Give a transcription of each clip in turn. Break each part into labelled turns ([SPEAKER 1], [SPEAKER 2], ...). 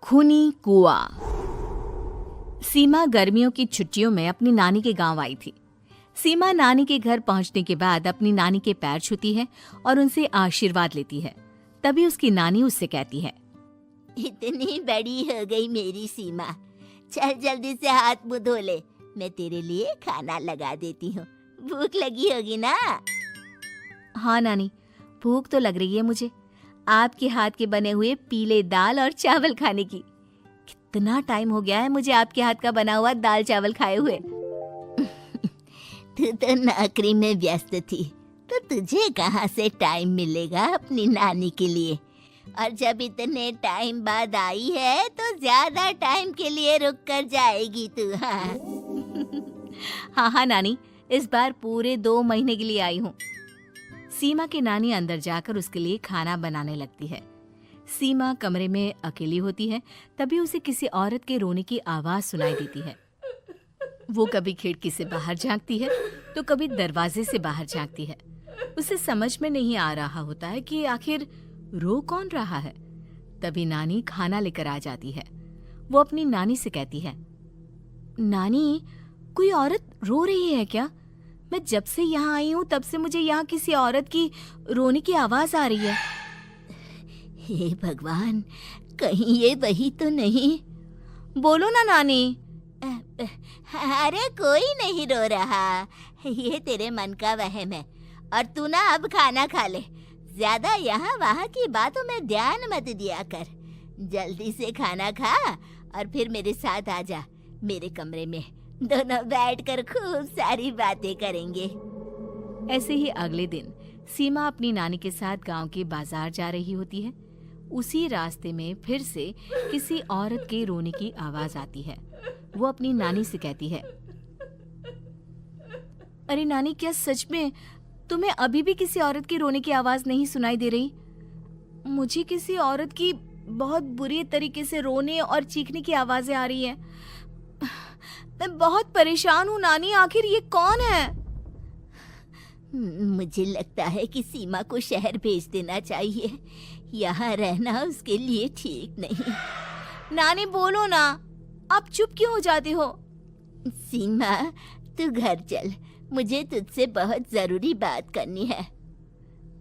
[SPEAKER 1] खूनी कुआं। सीमा गर्मियों की छुट्टियों में अपनी नानी के गांव आई थी। सीमा नानी के घर पहुंचने के बाद अपनी नानी के पैर छूती है और उनसे आशीर्वाद लेती है। तभी उसकी नानी उससे कहती है,
[SPEAKER 2] इतनी बड़ी हो गई मेरी सीमा, चल जल्दी से हाथ मुंह धो ले, मैं तेरे लिए खाना लगा देती हूँ। भूख लगी होगी ना?
[SPEAKER 1] हाँ नानी, भूख तो लग रही है मुझे, आपके हाथ के बने हुए पीले दाल और चावल खाने की। कितना टाइम हो गया है मुझे आपके हाथ का बना हुआ दाल चावल खाए हुए।
[SPEAKER 2] तू तो नौकरी में व्यस्त थी, तो तुझे कहाँ से टाइम मिलेगा अपनी नानी के लिए? और जब इतने टाइम बाद आई है तो ज्यादा टाइम के लिए रुक कर जाएगी तू।
[SPEAKER 1] हाँ नानी, इस बार पूरे 2 महीने के लिए आई हूँ। सीमा की नानी अंदर जाकर उसके लिए खाना बनाने लगती है। सीमा कमरे में अकेली होती है, तभी उसे किसी औरत के रोने की आवाज सुनाई देती है। वो कभी खिड़की से बाहर झांकती है तो कभी दरवाजे से बाहर झांकती है। उसे समझ में नहीं आ रहा होता है कि आखिर रो कौन रहा है। तभी नानी खाना लेकर आ जाती है। वो अपनी नानी से कहती है, नानी, कोई औरत रो रही है क्या? मैं जब से यहाँ आई हूँ तब से मुझे यहाँ किसी औरत की रोने की आवाज आ रही है।
[SPEAKER 2] हे भगवान, कहीं ये वही तो नहीं?
[SPEAKER 1] बोलो ना नानी।
[SPEAKER 2] अरे कोई नहीं रो रहा, ये तेरे मन का वहम है। और तू ना अब खाना खा ले, ज्यादा यहाँ वहाँ की बातों में ध्यान मत दिया कर। जल्दी से खाना खा और फिर मेरे साथ आ जा मेरे कमरे में, दोनों बैठकर खूब सारी बातें करेंगे।
[SPEAKER 1] ऐसे ही अगले दिन सीमा अपनी नानी के साथ गांव के बाजार जा रही होती है। उसी रास्ते में फिर से किसी औरत के रोने की आवाज आती है। वो अपनी नानी से कहती है, अरे नानी, क्या सच में तुम्हें अभी भी किसी औरत की रोने की आवाज नहीं सुनाई दे रही? मुझे किसी औरत की बहुत बुरी तरीके से रोने और चीखने की आवाजें आ रही हैं। मैं बहुत परेशान हूँ नानी, आखिर ये कौन है?
[SPEAKER 2] मुझे लगता है कि सीमा को शहर भेज देना चाहिए, यहाँ रहना उसके लिए ठीक नहीं।
[SPEAKER 1] नानी बोलो ना, आप चुप क्यों हो जाते हो?
[SPEAKER 2] सीमा, तू घर चल, मुझे तुझसे बहुत जरूरी बात करनी है।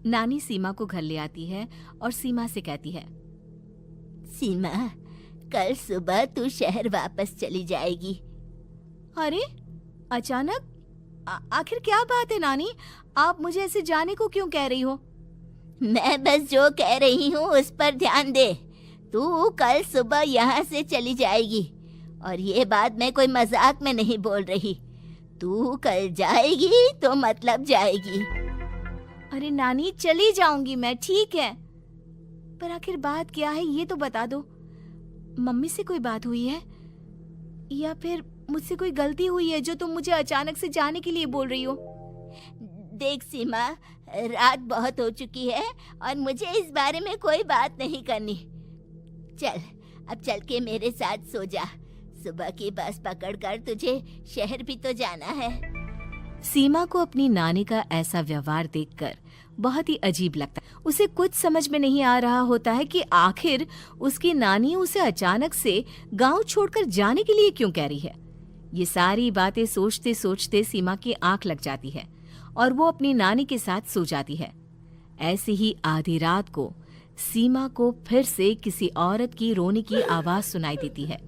[SPEAKER 1] नानी सीमा को घर ले आती है और सीमा से कहती है,
[SPEAKER 2] सीमा, कल सुबह तू शहर वापस चली जाएगी।
[SPEAKER 1] अरे अचानक? आखिर क्या बात है नानी, आप मुझे ऐसे जाने को क्यों कह रही हो?
[SPEAKER 2] मैं बस जो कह रही हूँ उस पर ध्यान दे। तू कल सुबह यहाँ से चली जाएगी, और ये बात मैं कोई मजाक में नहीं बोल रही। तू कल जाएगी तो मतलब जाएगी।
[SPEAKER 1] अरे नानी, चली जाऊंगी मैं, ठीक है, पर आखिर बात क्या है ये तो बता दो। मम्मी से कोई बात हुई है या फिर मुझसे कोई गलती हुई है जो तुम मुझे अचानक से जाने के लिए बोल रही हो?
[SPEAKER 2] देख सीमा, रात बहुत हो चुकी है और मुझे इस बारे में कोई बात नहीं करनी। चल, अब चल के मेरे साथ सो जा। सुबह की बस पकड़कर तुझे शहर भी तो जाना है।
[SPEAKER 1] सीमा को अपनी नानी का ऐसा व्यवहार देखकर बहुत ही अजीब लगता है। उसे कुछ समझ में नहीं आ रहा होता है कि आखिर उसकी नानी उसे अचानक से गांव छोड़कर जाने के लिए क्यों कह रही है। ये सारी बातें सोचते सोचते सीमा की आंख लग जाती है और वो अपनी नानी के साथ सो जाती है। ऐसी ही आधी रात को सीमा को फिर से किसी औरत की रोने की आवाज सुनाई देती है।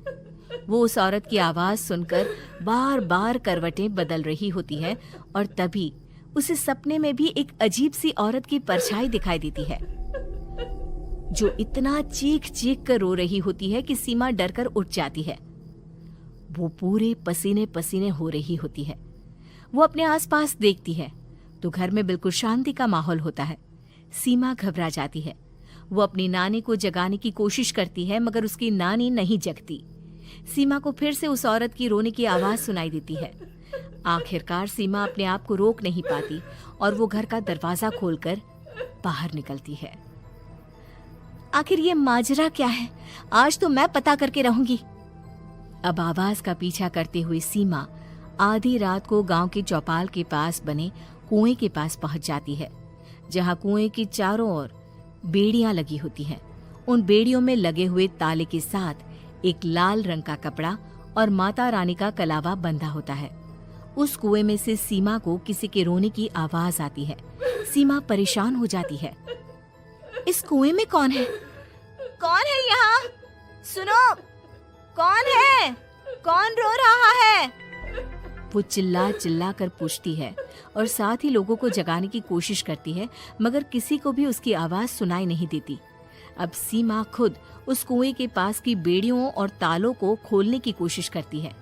[SPEAKER 1] वो उस औरत की आवाज सुनकर बार बार करवटें बदल रही होती है और तभी उसे सपने में भी एक अजीब सी औरत की परछाई दिखाई देती है, जो इतना चीख चीख कर रो रही होती है कि सीमा डरकर उठ जाती है। वो पूरे पसीने पसीने हो रही होती है। वो अपने आसपास देखती है तो घर में बिल्कुल शांति का माहौल होता है। सीमा घबरा जाती है। वो अपनी नानी को जगाने की कोशिश करती है, मगर उसकी नानी नहीं जगती। सीमा को फिर से उस औरत की रोने की आवाज सुनाई देती है। आखिरकार सीमा अपने आप को रोक नहीं पाती और वो घर का दरवाजा खोलकर बाहर निकलती है। आखिर ये माजरा क्या है? आज तो मैं पता करके रहूंगी। अब आवाज का पीछा करते हुए सीमा आधी रात को गांव के चौपाल के पास बने कुएं के पास पहुंच जाती है, जहां कुएं की चारों ओर बेड़ियां लगी होती हैं। उन बेड़ियों में लगे हुए ताले के साथ एक लाल रंग का कपड़ा और माता रानी का कलावा बंधा होता है। उस कुएं में से सीमा को किसी के रोने की आवाज आती है। सीमा परेशान हो जाती है। इस कुएं में कौन है? कौन है यहाँ? सुनो, कौन है? कौन रो रहा है? वो चिल्ला चिल्ला कर पूछती है और साथ ही लोगों को जगाने की कोशिश करती है, मगर किसी को भी उसकी आवाज सुनाई नहीं देती। अब सीमा खुद उस कुएं के पास की बेड़ियों और तालों को खोलने की कोशिश करती है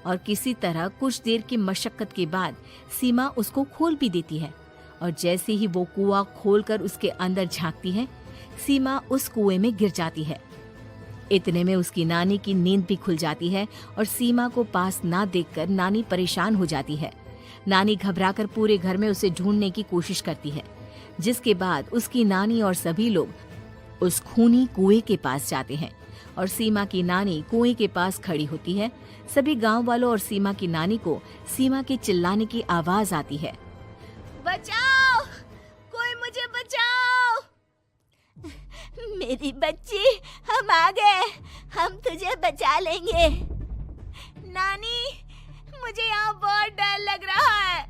[SPEAKER 1] और किसी तरह कुछ देर की मशक्कत के बाद सीमा उसको खोल भी देती है। और जैसे ही वो कुआं खोलकर उसके अंदर झांकती है, सीमा उस कुएं में गिर जाती है। इतने में उसकी नानी की नींद भी खुल जाती है और सीमा को पास ना देखकर नानी परेशान हो जाती है। नानी घबराकर पूरे घर में उसे ढूंढने की कोशिश करती है, जिसके बाद उसकी नानी और सभी लोग उस खूनी कुएं के पास जाते हैं और सीमा की नानी कुएं के पास खड़ी होती है। सभी गांव वालों और सीमा की नानी को सीमा के चिल्लाने की आवाज आती है। बचाओ, कोई मुझे बचाओ।
[SPEAKER 2] मेरी बच्ची, हम आ गए, हम तुझे बचा लेंगे।
[SPEAKER 1] नानी, मुझे यहाँ बहुत डर लग रहा है।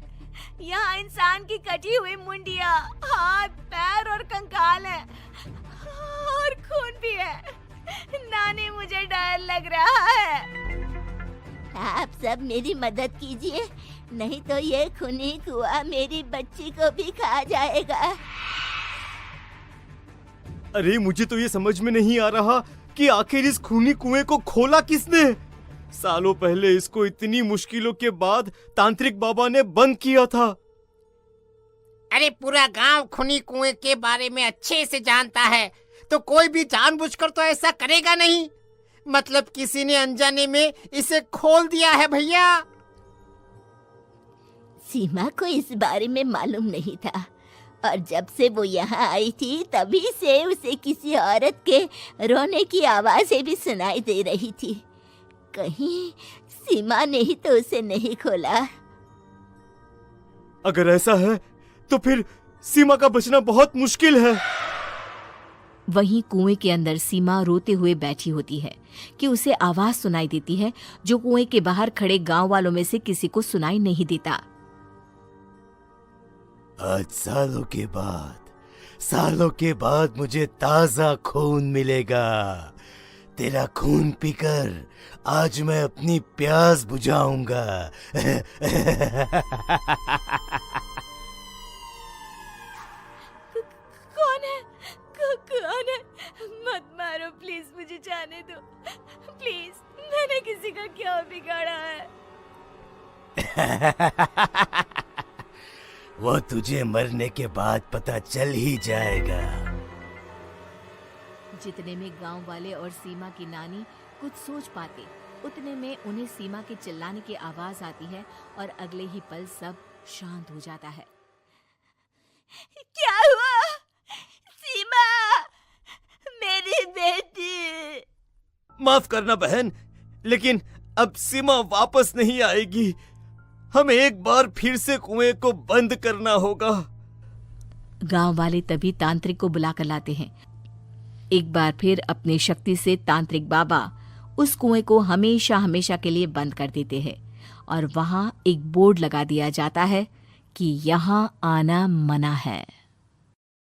[SPEAKER 1] यहाँ इंसान की कटी हुई मुंडिया, हाथ, पैर और कंकाल है और खून भी है। नानी, मुझे डर लग रहा है।
[SPEAKER 2] आप सब मेरी मदद कीजिए, नहीं तो ये खूनी कुआं मेरी बच्ची को भी खा जाएगा।
[SPEAKER 3] अरे मुझे तो ये समझ में नहीं आ रहा कि आखिर इस खूनी कुएं को खोला किसने। सालों पहले इसको इतनी मुश्किलों के बाद तांत्रिक बाबा ने बंद किया था।
[SPEAKER 4] अरे पूरा गांव खूनी कुएं के बारे में अच्छे से जानता है, तो कोई भी जानबूझकर तो ऐसा करेगा नहीं। मतलब किसी ने अनजाने में इसे खोल दिया है भैया।
[SPEAKER 2] सीमा को इस बारे में मालूम नहीं था और जब से वो यहाँ आई थी तभी से उसे किसी औरत के रोने की आवाजें भी सुनाई दे रही थी। कहीं सीमा ने ही तो उसे नहीं खोला।
[SPEAKER 3] अगर ऐसा है तो फिर सीमा का बचना बहुत मुश्किल है।
[SPEAKER 1] वहीं कुएं के अंदर सीमा रोते हुए बैठी होती है कि उसे आवाज सुनाई देती है जो कुएं के बाहर खड़े गांव वालों में से किसी को सुनाई नहीं देता।
[SPEAKER 3] आज सालों के बाद मुझे ताजा खून मिलेगा। तेरा खून पीकर आज मैं अपनी प्यास बुझाऊंगा।
[SPEAKER 1] कौन है? कौन है? मत मारो प्लीज, मुझे जाने दो प्लीज। मैंने किसी का क्या बिगाड़ा है?
[SPEAKER 3] वो तुझे मरने के बाद पता चल ही जाएगा।
[SPEAKER 1] जितने में गांव वाले और सीमा की नानी कुछ सोच पाते, उतने में उन्हें सीमा के चिल्लाने की आवाज आती है और अगले ही पल सब शांत हो जाता है।
[SPEAKER 2] क्या हुआ? सीमा, मेरी बेटी।
[SPEAKER 3] माफ करना बहन, लेकिन अब सीमा वापस नहीं आएगी। हमें एक बार फिर से कुएं को बंद करना होगा।
[SPEAKER 1] गांव वाले तभी तांत्रिक को बुलाकर लाते हैं। एक बार फिर अपनी शक्ति से तांत्रिक बाबा उस कुएं को हमेशा हमेशा के लिए बंद कर देते हैं और वहां एक बोर्ड लगा दिया जाता है कि यहाँ आना मना है।